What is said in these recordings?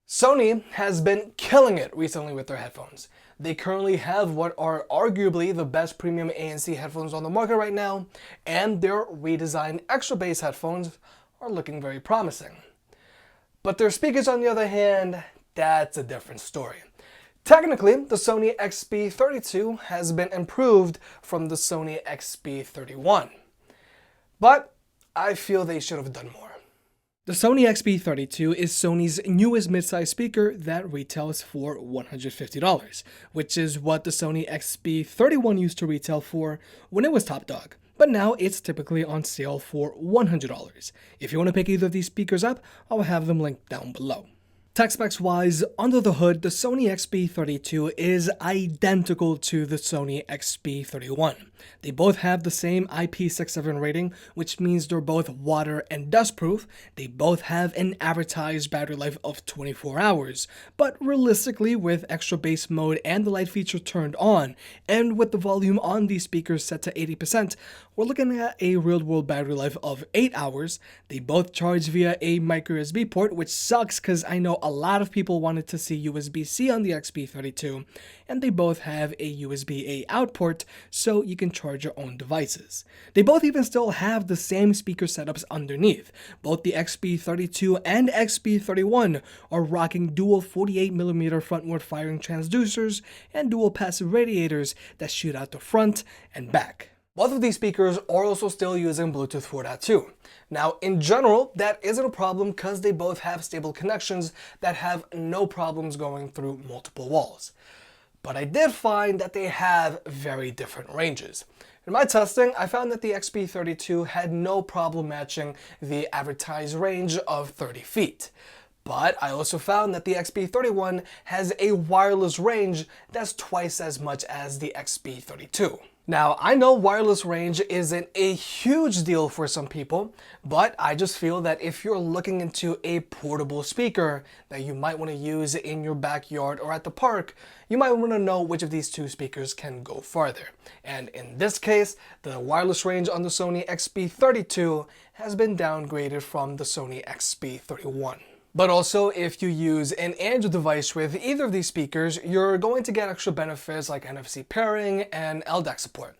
Sony has been killing it recently with their headphones. They currently have what are arguably the best premium ANC headphones on the market right now, and their redesigned extra bass headphones are looking very promising. But their speakers, on the other hand, that's a different story. Technically, the Sony XB32 has been improved from the Sony XB31, but I feel they should have done more. The Sony XB32 is Sony's newest mid-size speaker that retails for $150, which is what the Sony XB31 used to retail for when it was top dog. But now it's typically on sale for $100. If you want to pick either of these speakers up, I'll have them linked down below. Tech specs wise, under the hood, the Sony XB32 is identical to the Sony XB31. They both have the same IP67 rating, which means they're both water and dust proof. They both have an advertised battery life of 24 hours, but realistically, with extra bass mode and the light feature turned on, and with the volume on these speakers set to 80%, we're looking at a real-world battery life of 8 hours. They both charge via a micro USB port, which sucks because I know a lot of people wanted to see USB-C on the XB32, and they both have a USB-A out port, so you can charge your own devices. They both even still have the same speaker setups underneath. Both the XB32 and XB31 are rocking dual 48mm frontward firing transducers and dual passive radiators that shoot out the front and back. Both of these speakers are also still using Bluetooth 4.2. Now, in general, that isn't a problem because they both have stable connections that have no problems going through multiple walls. But I did find that they have very different ranges. In my testing, I found that the XB32 had no problem matching the advertised range of 30 feet. But I also found that the XB31 has a wireless range that's twice as much as the XB32. Now, I know wireless range isn't a huge deal for some people, but I just feel that if you're looking into a portable speaker that you might want to use in your backyard or at the park, you might want to know which of these two speakers can go farther. And in this case, the wireless range on the Sony XB32 has been downgraded from the Sony XB31. But also, if you use an Android device with either of these speakers, you're going to get extra benefits like NFC pairing and LDAC support.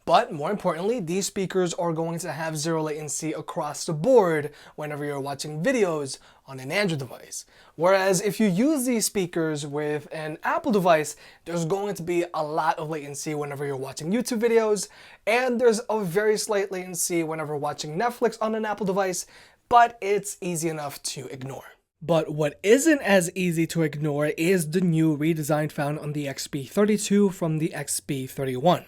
But more importantly, these speakers are going to have zero latency across the board whenever you're watching videos on an Android device. Whereas if you use these speakers with an Apple device, there's going to be a lot of latency whenever you're watching YouTube videos, and there's a very slight latency whenever watching Netflix on an Apple device, but it's easy enough to ignore. But what isn't as easy to ignore is the new redesign found on the XB32 from the XB31.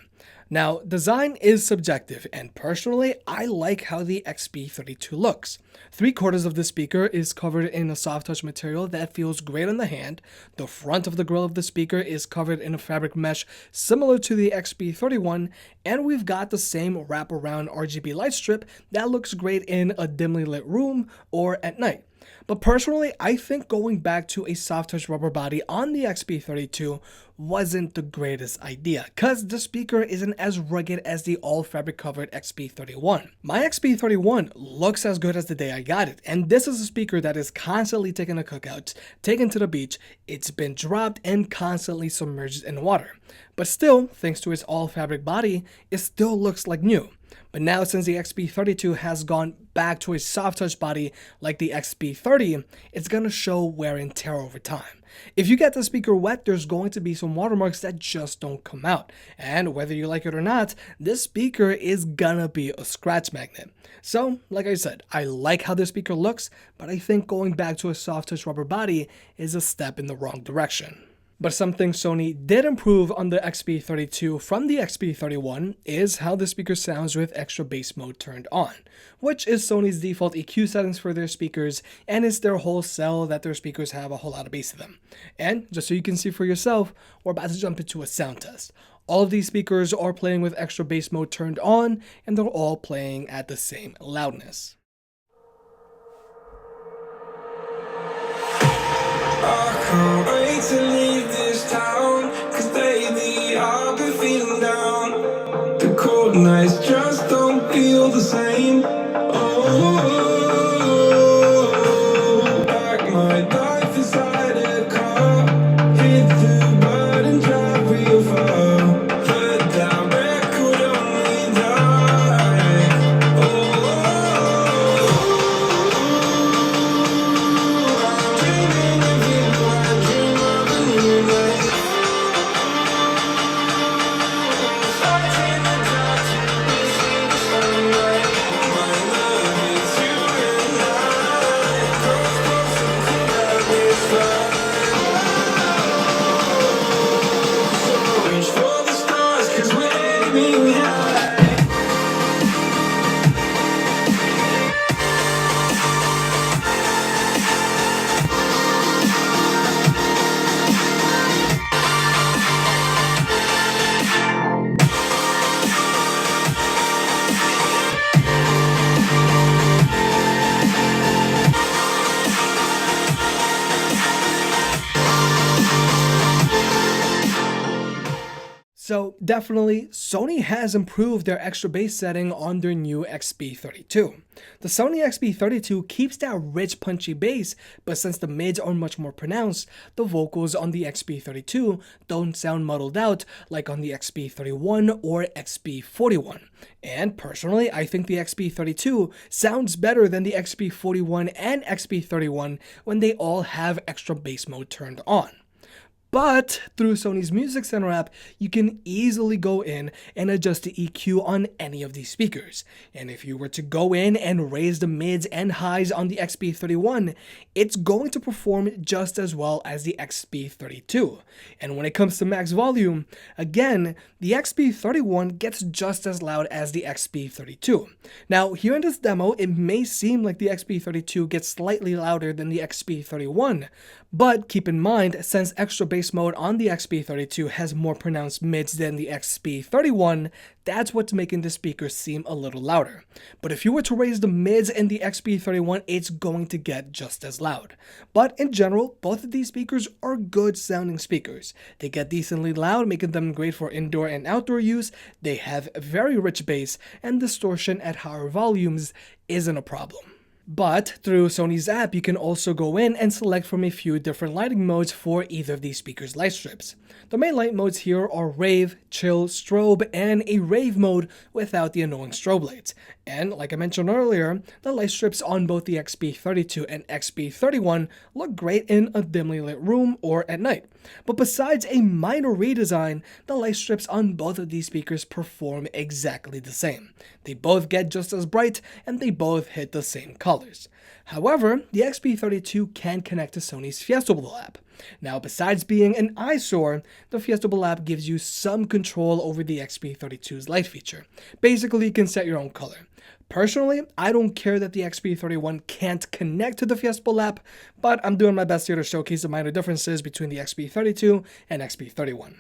Now, design is subjective, and personally, I like how the XB32 looks. 3/4 of the speaker is covered in a soft touch material that feels great on the hand. The front of the grill of the speaker is covered in a fabric mesh similar to the XB31, and we've got the same wraparound RGB light strip that looks great in a dimly lit room or at night. But personally, I think going back to a soft touch rubber body on the XB32 wasn't the greatest idea, cause the speaker isn't as rugged as the all fabric covered XB31. My XB31 looks as good as the day I got it, and this is a speaker that is constantly taken to cookouts, taken to the beach, it's been dropped and constantly submerged in water. But still, thanks to its all fabric body, it still looks like new. But now, since the XB32 has gone back to a soft touch body like the XB30, it's gonna show wear and tear over time. If you get the speaker wet, there's going to be some watermarks that just don't come out. And whether you like it or not, this speaker is gonna be a scratch magnet. So, like I said, I like how this speaker looks, but I think going back to a soft touch rubber body is a step in the wrong direction. But something Sony did improve on the XB32 from the XB31 is how the speaker sounds with extra bass mode turned on, which is Sony's default EQ settings for their speakers, and it's their whole sell that their speakers have a whole lot of bass to them. And just so you can see for yourself, we're about to jump into a sound test. All of these speakers are playing with extra bass mode turned on, and they're all playing at the same loudness. I can't wait to leave this town, cause lately I've been feeling down. The cold nights just don't feel the same. Oh, like my life inside So definitely, Sony has improved their extra bass setting on their new XB32. The Sony XB32 keeps that rich punchy bass, but since the mids are much more pronounced, the vocals on the XB32 don't sound muddled out like on the XB31 or XB41. And personally, I think the XB32 sounds better than the XB41 and XB31 when they all have extra bass mode turned on. But through Sony's Music Center app, you can easily go in and adjust the EQ on any of these speakers. And if you were to go in and raise the mids and highs on the XB31, it's going to perform just as well as the XB32. And when it comes to max volume, again, the XB31 gets just as loud as the XB32. Now, here in this demo, it may seem like the XB32 gets slightly louder than the XB31, but keep in mind, since extra bass mode on the XB32 has more pronounced mids than the XB31, that's what's making the speakers seem a little louder. But if you were to raise the mids in the XB31, it's going to get just as loud. But in general, both of these speakers are good sounding speakers. They get decently loud, making them great for indoor and outdoor use. They have very rich bass, and distortion at higher volumes isn't a problem. But through Sony's app, you can also go in and select from a few different lighting modes for either of these speakers' light strips. The main light modes here are rave, chill, strobe, and a rave mode without the annoying strobe lights. And like I mentioned earlier, the light strips on both the XB32 and XB31 look great in a dimly lit room or at night. But besides a minor redesign, the light strips on both of these speakers perform exactly the same. They both get just as bright, and they both hit the same colors. However, the XB32 can connect to Sony's Fiestable app. Now, besides being an eyesore, the Fiestable app gives you some control over the XB32's light feature. Basically, you can set your own color. Personally, I don't care that the XB31 can't connect to the Fiestable app, but I'm doing my best here to showcase the minor differences between the XB32 and XB31.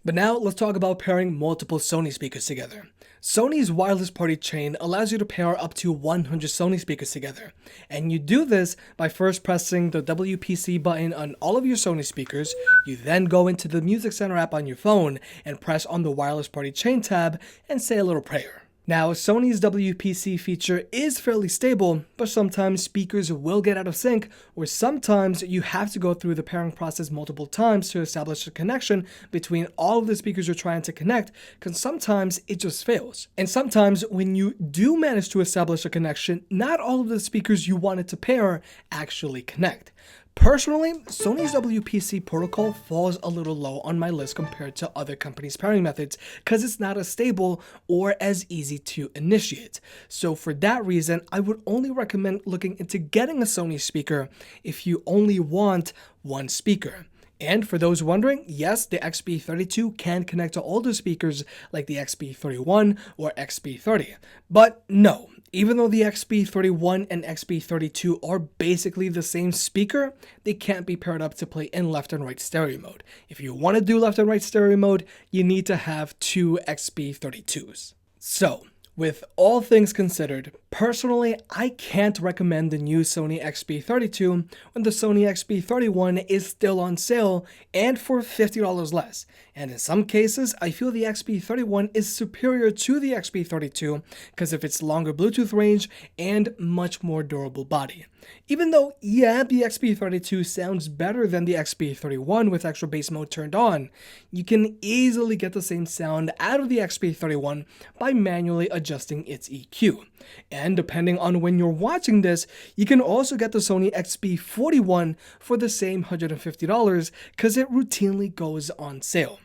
But now let's talk about pairing multiple Sony speakers together. Sony's wireless party chain allows you to pair up to 100 Sony speakers together. And you do this by first pressing the WPC button on all of your Sony speakers. You then go into the Music Center app on your phone and press on the wireless party chain tab and say a little prayer. Now, Sony's WPC feature is fairly stable, but sometimes speakers will get out of sync, or sometimes you have to go through the pairing process multiple times to establish a connection between all of the speakers you're trying to connect, because sometimes it just fails. And sometimes when you do manage to establish a connection, not all of the speakers you wanted to pair actually connect. Personally, Sony's WPC protocol falls a little low on my list compared to other companies' pairing methods because it's not as stable or as easy to initiate. So for that reason, I would only recommend looking into getting a Sony speaker if you only want one speaker. And for those wondering, yes, the XB32 can connect to older speakers like the XB31 or XB30. But no, even though the XB31 and XB32 are basically the same speaker, they can't be paired up to play in left and right stereo mode. If you want to do left and right stereo mode, you need to have two XB32s. So, with all things considered, personally, I can't recommend the new Sony XB32 when the Sony XB31 is still on sale and for $50 less. And in some cases, I feel the XB31 is superior to the XB32 because of its longer Bluetooth range and much more durable body. Even though, yeah, the XB32 sounds better than the XB31 with extra bass mode turned on, you can easily get the same sound out of the XB31 by manually adjusting its EQ. And depending on when you're watching this, you can also get the Sony XB41 for the same $150 because it routinely goes on sale.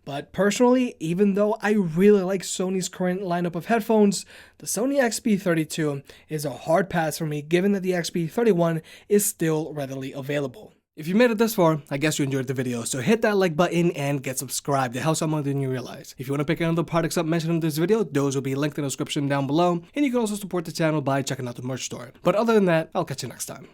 But personally, even though I really like Sony's current lineup of headphones, the Sony XB32 is a hard pass for me given that the XB31 is still readily available. If you made it this far, I guess you enjoyed the video, so hit that like button and get subscribed. It helps out more than you realize. If you want to pick any of the products up mentioned in this video, those will be linked in the description down below, and you can also support the channel by checking out the merch store. But other than that, I'll catch you next time.